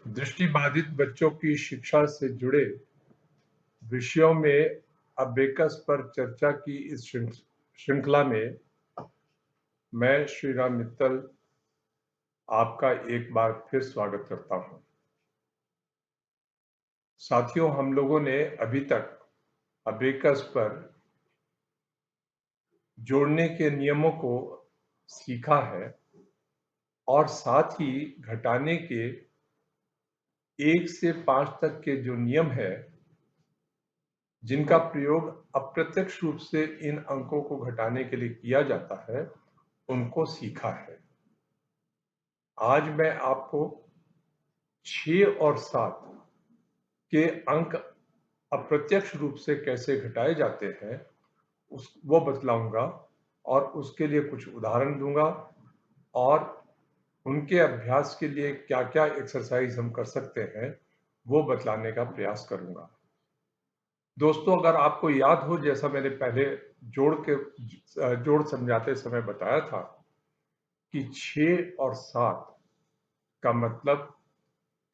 दृष्टिबाधित बच्चों की शिक्षा से जुड़े विषयों में अबेकस पर चर्चा की इस श्रृंखला में मैं श्रीराम मित्तल आपका एक बार फिर स्वागत करता हूं। साथियों, हम लोगों ने अभी तक अबेकस पर जोड़ने के नियमों को सीखा है और साथ ही घटाने के 1 से 5 तक के जो नियम है, जिनका प्रयोग अप्रत्यक्ष रूप से इन अंकों को घटाने के लिए किया जाता है, उनको सीखा है। आज मैं आपको 6 और 7 के अंक अप्रत्यक्ष रूप से कैसे घटाए जाते हैं वो बतलाऊंगा और उसके लिए कुछ उदाहरण दूंगा और उनके अभ्यास के लिए क्या क्या एक्सरसाइज हम कर सकते हैं वो बतलाने का प्रयास करूंगा। दोस्तों, अगर आपको याद हो, जैसा मैंने पहले जोड़ समझाते समय बताया था कि 6 और 7 का मतलब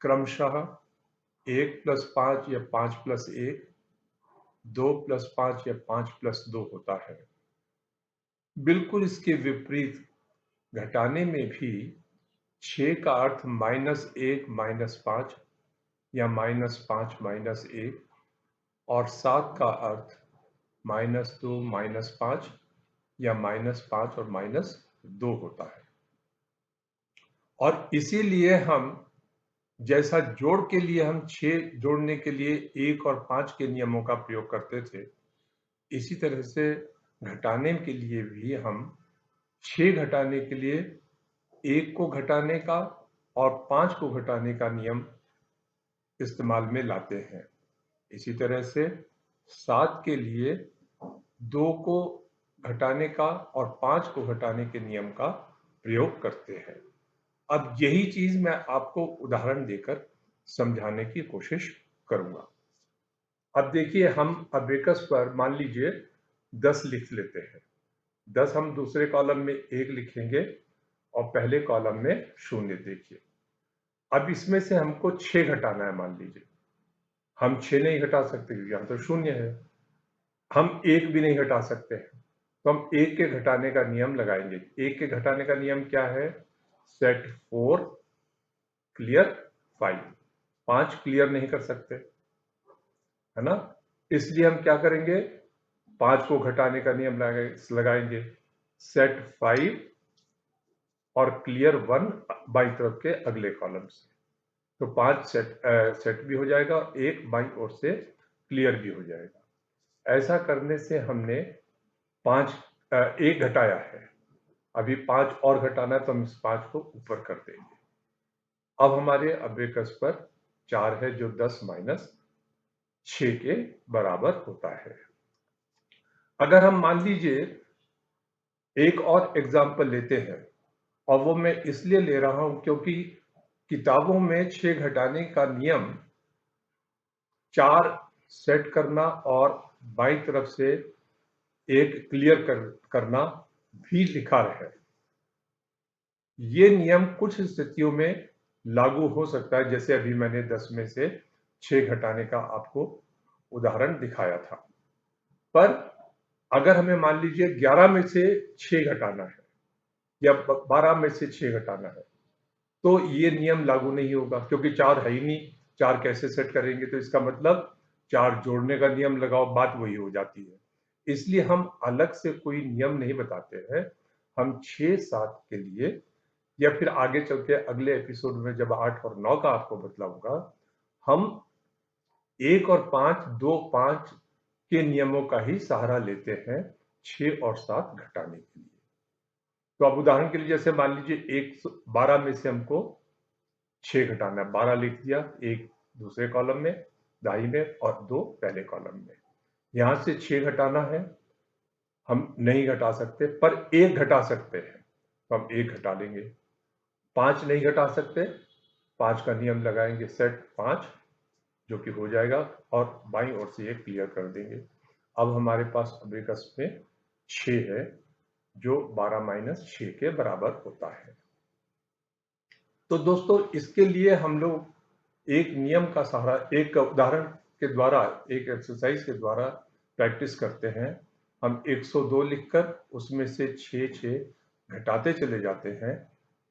क्रमशः 1 + 5 या 5 + 1, 2 + 5 या 5 + 2 होता है। बिल्कुल इसके विपरीत घटाने में भी 6 का अर्थ -1 - 5 या -5 - 1 और 7 का अर्थ -2 - 5 या -5 और -2 होता है। और इसीलिए हम जैसा जोड़ के लिए हम 6 जोड़ने के लिए 1 और 5 के नियमों का प्रयोग करते थे, इसी तरह से घटाने के लिए भी हम 6 घटाने के लिए 1 को घटाने का और 5 को घटाने का नियम इस्तेमाल में लाते हैं। इसी तरह से 7 के लिए 2 को घटाने का और 5 को घटाने के नियम का प्रयोग करते हैं। अब यही चीज मैं आपको उदाहरण देकर समझाने की कोशिश करूंगा। अब देखिए, हम अबेकस पर मान लीजिए 10 लिख लेते हैं। 10 हम दूसरे कॉलम में 1 लिखेंगे और पहले कॉलम में 0। देखिए, अब इसमें से हमको 6 घटाना है। मान लीजिए हम 6 नहीं घटा सकते क्योंकि यहाँ तो 0 है। हम 1 भी नहीं घटा सकते हैं, तो हम 1 के घटाने का नियम लगाएंगे। 1 के घटाने का नियम क्या है? Set 4 clear 5। 5 क्लियर नहीं कर सकते, है ना? इसलिए हम क्या करेंगे? 5 को घटाने का नियम लगाएंगे। सेट 5 और क्लियर 1 बाई तरफ के अगले कॉलम से, तो 5 सेट भी हो जाएगा और 1 बाई ओर से क्लियर भी हो जाएगा। ऐसा करने से हमने 1 घटाया है। अभी 5 और घटाना है, तो हम इस 5 को ऊपर कर देंगे। अब हमारे अबेकस पर 4 है, जो 10 - 6 के बराबर होता है। अगर हम मान लीजिए एक और एग्जाम्पल लेते हैं, और वो मैं इसलिए ले रहा हूं क्योंकि किताबों में 6 घटाने का नियम 4 सेट करना और बाईं तरफ से 1 क्लियर करना भी लिखा है। ये नियम कुछ स्थितियों में लागू हो सकता है, जैसे अभी मैंने 10 में से 6 घटाने का आपको उदाहरण दिखाया था। पर अगर हमें मान लीजिए 11 में से 6 घटाना है या 12 में से 6 घटाना है, तो ये नियम लागू नहीं होगा क्योंकि 4 है ही नहीं। 4 कैसे सेट करेंगे? तो इसका मतलब 4 जोड़ने का नियम लगाओ, बात वही हो जाती है। इसलिए हम अलग से कोई नियम नहीं बताते हैं। हम 6 7 के लिए, या फिर आगे चल के अगले एपिसोड में जब 8 और 9 का आपको बतलाऊंगा, हम 1 और 5, 2 5 के नियमों का ही सहारा लेते हैं 6 और 7 घटाने के लिए। तो अब उदाहरण के लिए, जैसे मान लीजिए 12 में से हमको 6 घटाना है। 12 लिख दिया, 1 दूसरे कॉलम में दाई में और 2 पहले कॉलम में। यहां से 6 घटाना है, हम नहीं घटा सकते, पर 1 घटा सकते हैं, तो हम 1 घटा लेंगे। 5 नहीं घटा सकते, 5 का नियम लगाएंगे, सेट 5, जो कि हो जाएगा, और बाईं ओर से 1 क्लियर कर देंगे। अब हमारे पास अबेकस में 6 है, जो 12 - 6 के बराबर होता है। तो दोस्तों, इसके लिए हम लोग एक नियम का सहारा, एक उदाहरण के द्वारा, एक एक्सरसाइज के द्वारा प्रैक्टिस करते हैं। हम 102 लिखकर उसमें से 6 घटाते चले जाते हैं,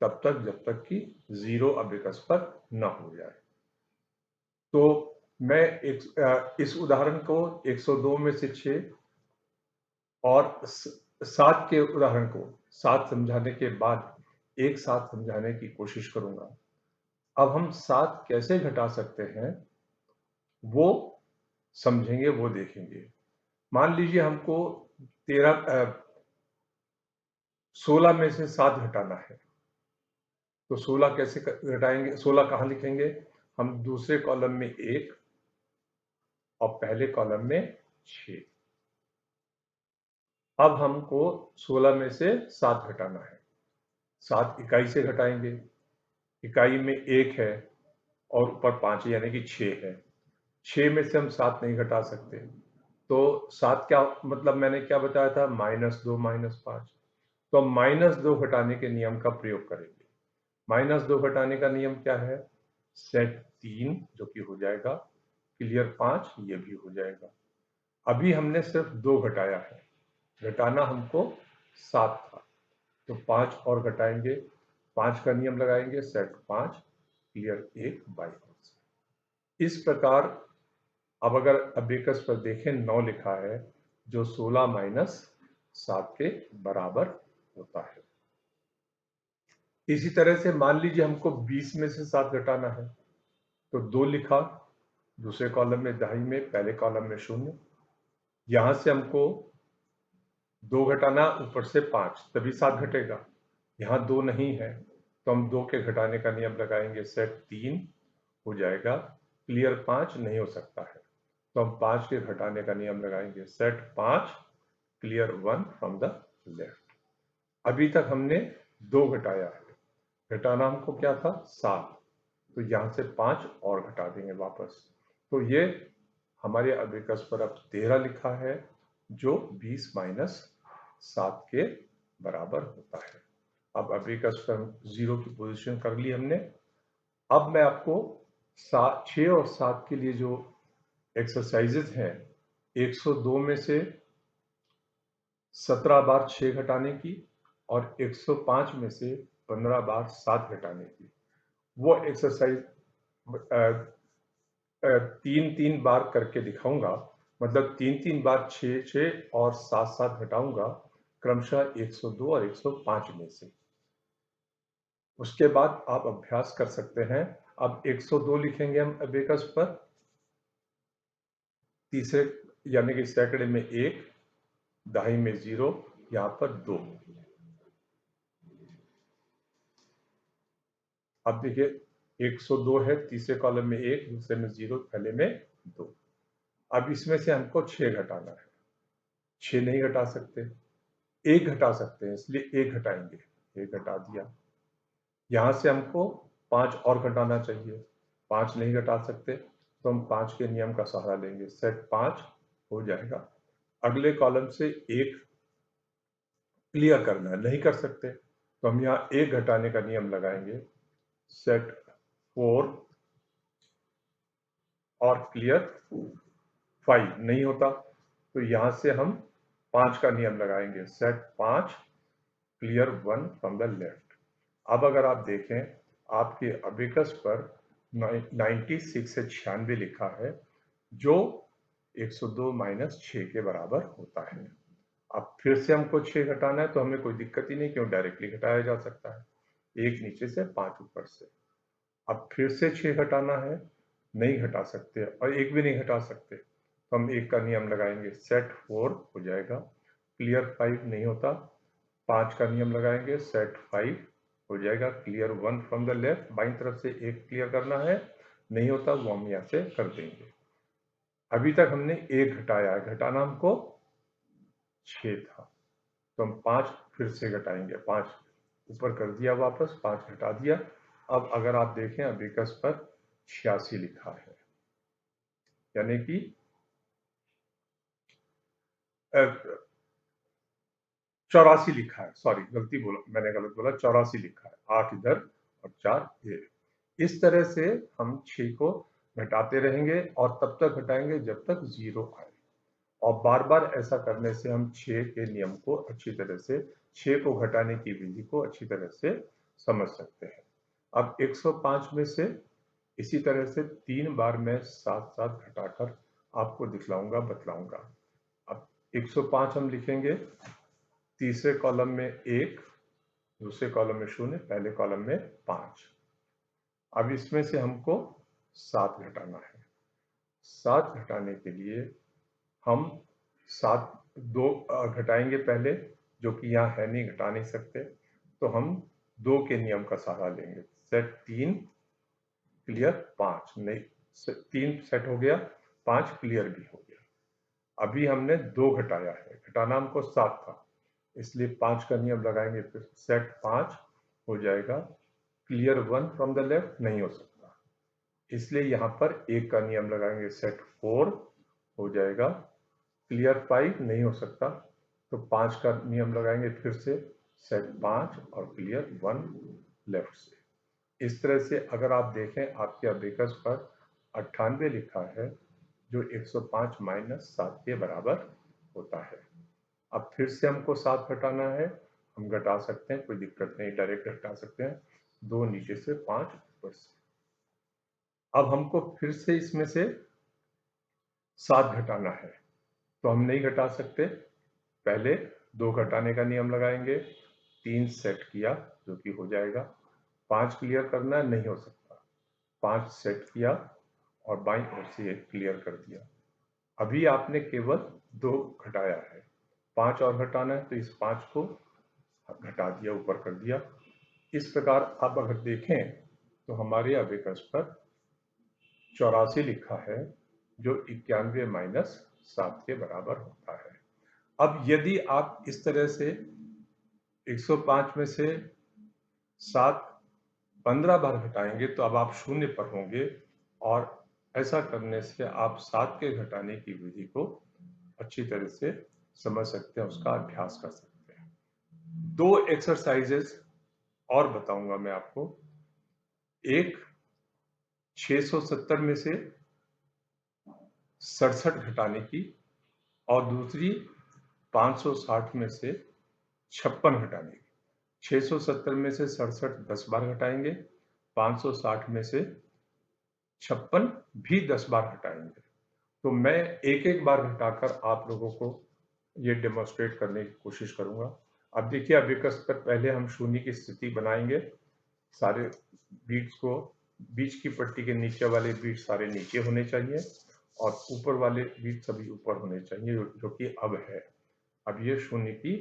तब तक जब तक कि 0 अभिकस पर न हो जाए। तो मैं इस उदाहरण को 102 में से 6 और 7 के उदाहरण को 7 समझाने के बाद एक साथ समझाने की कोशिश करूंगा। अब हम 7 कैसे घटा सकते हैं वो समझेंगे, वो देखेंगे। मान लीजिए हमको 16 में से 7 घटाना है, तो 16 कैसे घटाएंगे? 16 कहाँ लिखेंगे? हम दूसरे कॉलम में 1 और पहले कॉलम में 6। अब हमको 16 में से 7 घटाना है। 7 इकाई से घटाएंगे, इकाई में 1 है और ऊपर 5 यानी कि 6 है। 6 में से हम 7 नहीं घटा सकते, तो 7 क्या मतलब, मैंने क्या बताया था? -2 -5। तो हम -2 घटाने के नियम का प्रयोग करेंगे। -2 घटाने का नियम क्या है? सेट 3 जो कि हो जाएगा, क्लियर 5 ये भी हो जाएगा। अभी हमने सिर्फ 2 घटाया है, घटाना हमको 7 था, तो 5 और घटाएंगे, 5 का नियम लगाएंगे, सेट 5 क्लियर 1 बाई। इस प्रकार अब अगर अबेकस पर देखें 9 लिखा है, जो 16 माइनस 7 के बराबर होता है। इसी तरह से मान लीजिए हमको 20 में से 7 घटाना है, तो 2 लिखा, दूसरे कॉलम में दाई में, पहले कॉलम में 0। यहां से हमको 2 घटाना, ऊपर से 5, तभी 7 घटेगा। यहाँ 2 नहीं है, तो हम 2 के घटाने का नियम लगाएंगे, सेट 3 हो जाएगा, क्लियर 5 नहीं हो सकता है, तो हम 5 के घटाने का नियम लगाएंगे, set 5 clear 1 from the left. अभी तक हमने 2 घटाया है, घटाना हमको क्या था? 7, तो यहाँ से 5 और घटा देंगे वापस। तो ये हमारे अबेकस पर अब 13 लिखा है, जो 20 माइनस 7 के बराबर होता है। अब अबेकस पर 0 की पोजीशन कर ली हमने। अब मैं आपको 6 और 7 के लिए जो एक्सरसाइजेज हैं, 102 में से 17 बार 6 घटाने की और 105 में से 15 बार 7 घटाने की, वो एक्सरसाइज 3-3 बार करके दिखाऊंगा। मतलब 3-3 बार 6-6 और 7-7 घटाऊंगा, क्रमशः 102 और 105 में से। उसके बाद आप अभ्यास कर सकते हैं। अब 102 लिखेंगे हम अबेकस पर, तीसरे यानी कि सैकड़े में 1, दहाई में 0, यहाँ पर 2। अब देखिए 102 है, तीसरे कॉलम में 1, दूसरे में 0, पहले में 2। अब इसमें से हमको 6 घटाना है। 6 नहीं घटा सकते, 1 घटा सकते हैं, इसलिए 1 घटाएंगे, 1 घटा दिया। यहाँ से हमको 5 और घटाना चाहिए, 5 नहीं घटा सकते, तो हम 5 के नियम का सहारा लेंगे, सेट 5 हो जाएगा। अगले कॉलम से 1 क्लियर करना है, नहीं कर सकते, तो हम यहाँ 1 घटाने का नियम लगाएंगे, सेट 4 और क्लियर 5 नहीं होता, तो यहाँ से हम 5 का नियम लगाएंगे, set 5 clear 1 from the left. अब अगर आप देखें, आपके अबेकस पर 96 से 96 लिखा है, जो 102 माइनस 6 के बराबर होता है। अब फिर से हमको 6 घटाना है, तो हमें कोई दिक्कत ही नहीं, क्यों डायरेक्टली घटाया जा सकता है, 1 नीचे से 5 ऊपर से। अब फिर से 6 घटाना है, नहीं घटा सकते और 1 भी नहीं घटा सकते, तो हम 1 का नियम लगाएंगे, सेट 4 हो जाएगा, क्लियर 5 नहीं होता, 5 का नियम लगाएंगे, सेट 5 हो जाएगा, क्लियर 1 फ्रॉम द लेफ्ट। बाईं तरफ से 1 क्लियर करना है, नहीं होता, वो हम यहाँ से कर देंगे। अभी तक हमने 1 घटाया है, घटाना हमको 6 था, तो हम 5 फिर से घटाएंगे, 5 ऊपर कर दिया वापस, 5 घटा दिया। अब अगर आप देखें अबेकस पर 86 लिखा है, यानी कि 84 लिखा है, सॉरी गलती बोला मैंने, गलत बोला, 84 लिखा है, 8 इधर और 4 ये। इस तरह से हम 6 को घटाते रहेंगे और तब तक घटाएंगे जब तक 0 आए, और बार बार ऐसा करने से हम 6 के नियम को अच्छी तरह से, 6 को घटाने की विधि को अच्छी तरह से समझ सकते हैं। अब 105 में से इसी तरह से 3 बार मैं साथ साथ घटाकर आपको दिखलाऊंगा, बतलाऊंगा। अब 105 हम लिखेंगे, तीसरे कॉलम में 1, दूसरे कॉलम में 0, पहले कॉलम में 5। अब इसमें से हमको 7 घटाना है। 7 घटाने के लिए हम 7 2 घटाएंगे पहले, जो कि यहाँ है नहीं, घटा नहीं सकते, तो हम 2 के नियम का सहारा लेंगे। सेट 3 क्लियर 5, नहीं 3 सेट हो गया, 5 क्लियर भी हो गया। अभी हमने 2 घटाया है, घटाना हमको 7 था, इसलिए 5 का नियम लगाएंगे, फिर सेट 5 हो जाएगा, क्लियर 1 फ्रॉम द लेफ्ट नहीं हो सकता, इसलिए यहाँ पर 1 का नियम लगाएंगे, सेट 4 हो जाएगा, क्लियर 5 नहीं हो सकता, तो 5 का नियम लगाएंगे फिर से, सेट 5 और क्लियर 1 लेफ्ट से। इस तरह से अगर आप देखें आपके अबेकस पर 98 लिखा है, जो 105 माइनस 7 के बराबर होता है। अब फिर से हमको 7 घटाना है, हम घटा सकते हैं, कोई दिक्कत नहीं, डायरेक्ट घटा सकते हैं, 2 नीचे से 5 ऊपर से। अब हमको फिर से इसमें से 7 घटाना है, तो हम नहीं घटा सकते, पहले 2 घटाने का नियम लगाएंगे, 3 सेट किया जो कि हो जाएगा, 5 क्लियर करना है, नहीं हो सकता, 5 सेट किया और बाईं ओर से 1 क्लियर कर दिया। अभी आपने केवल 2 घटाया है, 5 और घटाना है, तो इस 5 को घटा दिया, ऊपर कर दिया। इस प्रकार आप अगर देखें तो हमारे अबेकस पर 84 लिखा है, जो 91 माइनस 7 के बराबर होता है। अब यदि आप इस तरह से 105 में से 7 15 बार घटाएंगे तो अब आप 0 पर होंगे, और ऐसा करने से आप 7 के घटाने की विधि को अच्छी तरह से समझ सकते हैं, उसका अभ्यास कर सकते हैं। 2 एक्सरसाइजेस और बताऊंगा मैं आपको, एक 670 में से 67 घटाने की, और दूसरी 560 में से 56 घटाने की। 670 में से 67 10 बार घटाएंगे, 560 में से 56 भी 10 बार घटाएंगे। तो मैं एक एक बार घटाकर आप लोगों को ये डेमोन्स्ट्रेट करने की कोशिश करूंगा। अब देखिए, अबेकस पर पहले हम शून्य की स्थिति बनाएंगे, सारे बीट्स को, बीच की पट्टी के नीचे वाले बीट सारे नीचे होने चाहिए और ऊपर वाले बीट सभी ऊपर होने चाहिए, जो कि अब है। अब ये शून्य की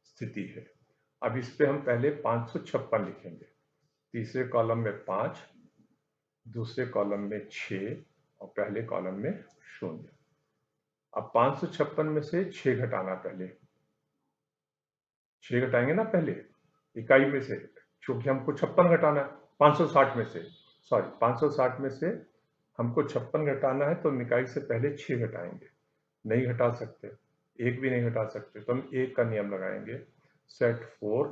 स्थिति है। अब इस पे हम पहले 556 लिखेंगे, तीसरे कॉलम में 5, दूसरे कॉलम में 6 और पहले कॉलम में 0। अब 556 में से 6 घटाना, पहले 6 घटाएंगे ना पहले इकाई में से, क्योंकि हमको 56 घटाना है 560 में से, सॉरी 560 में से हमको 56 घटाना है, तो हम इकाई से पहले 6 घटाएंगे, नहीं घटा सकते, एक भी नहीं घटा सकते, तो हम एक का नियम लगाएंगे, सेट 4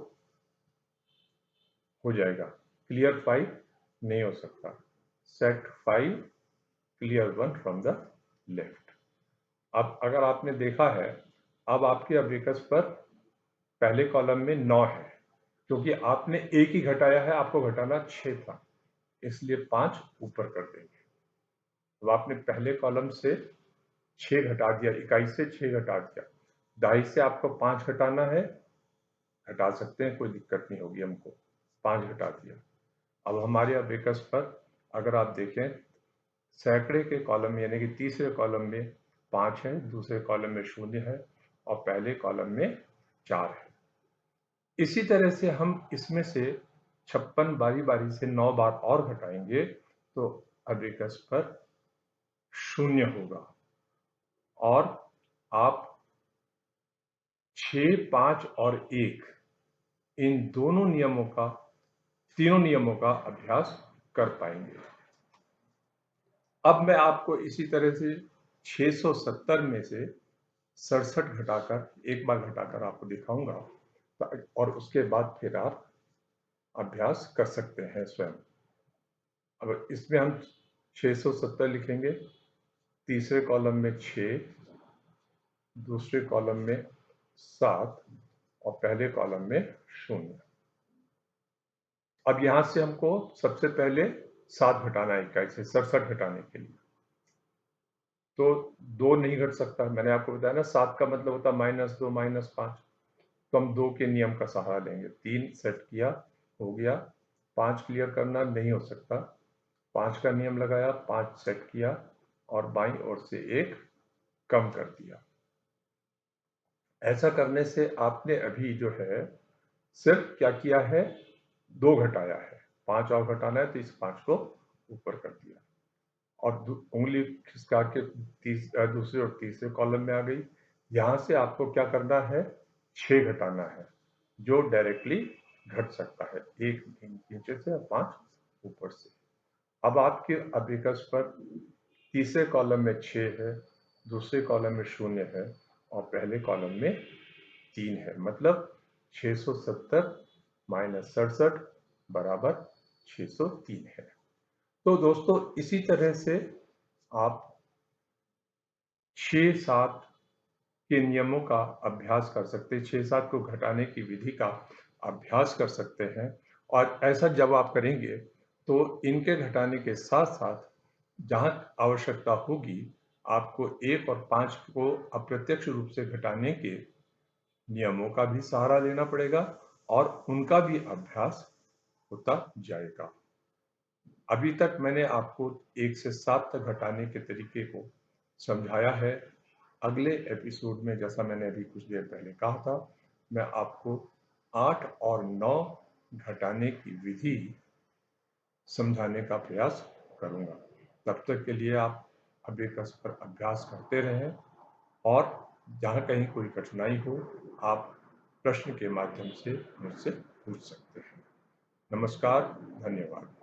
हो जाएगा, क्लियर 5 नहीं हो सकता, set 5 clear 1 from the left. अब अगर आपने देखा है, अब आपके अबेकस पर पहले कॉलम में 9 है, क्योंकि आपने एक ही घटाया है, आपको घटाना 6 था, इसलिए 5 ऊपर कर देंगे। तो आपने पहले कॉलम से 6 घटा दिया, इकाई से 6 घटा दिया, दहाई से आपको 5 घटाना है, घटा सकते हैं, कोई दिक्कत नहीं होगी हमको, 5 घटा दिया। अब हमारे अबेकस पर अगर आप देखें, सैकड़े के कॉलम यानी कि तीसरे कॉलम में 5 है, दूसरे कॉलम में 0 है और पहले कॉलम में 4 है। इसी तरह से हम इसमें से 56 बारी बारी से 9 बार और घटाएंगे, तो अबेकस पर 0 होगा, और आप 6, 5 और 1 इन दोनों नियमों का, तीनों नियमों का अभ्यास कर पाएंगे। अब मैं आपको इसी तरह से 670 में से 67 घटाकर, एक बार घटाकर आपको दिखाऊंगा, और उसके बाद फिर आप अभ्यास कर सकते हैं स्वयं। अब इसमें हम 670 लिखेंगे, तीसरे कॉलम में 6, दूसरे कॉलम में 7 और पहले कॉलम में 0। अब यहां से हमको सबसे पहले 7 घटाना है इकाई से, 67 घटाने के लिए। तो 2 नहीं घट सकता, मैंने आपको बताया ना, 7 का मतलब होता है -2 -5। तो हम 2 के नियम का सहारा लेंगे। 3 सेट किया, हो गया। 5 क्लियर करना नहीं हो सकता, 5 का नियम लगाया, 5 सेट किया और बाईं ओर से 1 कम कर दिया। ऐसा करने से आपने अभी जो है सिर्फ क्या किया है, 2 घटाया है। 5 और घटाना है तो इस 5 को ऊपर कर दिया और उंगली खिसका के दूसरे और तीसरे कॉलम में आ गई। यहां से आपको क्या करना है, 6 घटाना है, जो डायरेक्टली घट सकता है, 1 नीचे से और 5 ऊपर से। अब आपके अबेकस पर तीसरे कॉलम में 6 है, दूसरे कॉलम में 0 है और पहले कॉलम में 3 है, मतलब 670 माइनस 67 बराबर 603 है। तो दोस्तों इसी तरह से आप 6-7 के नियमों का अभ्यास कर सकते हैं, 6-7 को घटाने की विधि का अभ्यास कर सकते हैं। और ऐसा जब आप करेंगे तो इनके घटाने के साथ साथ जहाँ आवश्यकता होगी आपको 1 और 5 को अप्रत्यक्ष रूप से घटाने के नियमों का भी सहारा लेना पड़ेगा और उनका भी अभ्यास होता जाएगा। अभी तक मैंने आपको 1 से 7 तक घटाने के तरीके को समझाया है। अगले एपिसोड में, जैसा मैंने अभी कुछ देर पहले कहा था, मैं आपको 8 और 9 घटाने की विधि समझाने का प्रयास करूंगा। तब तक के लिए आप अबेकस पर अभ्यास करते रहें और जहाँ कहीं कोई कठिनाई हो आप प्रश्न के माध्यम से मुझसे पूछ सकते हैं। नमस्कार, धन्यवाद।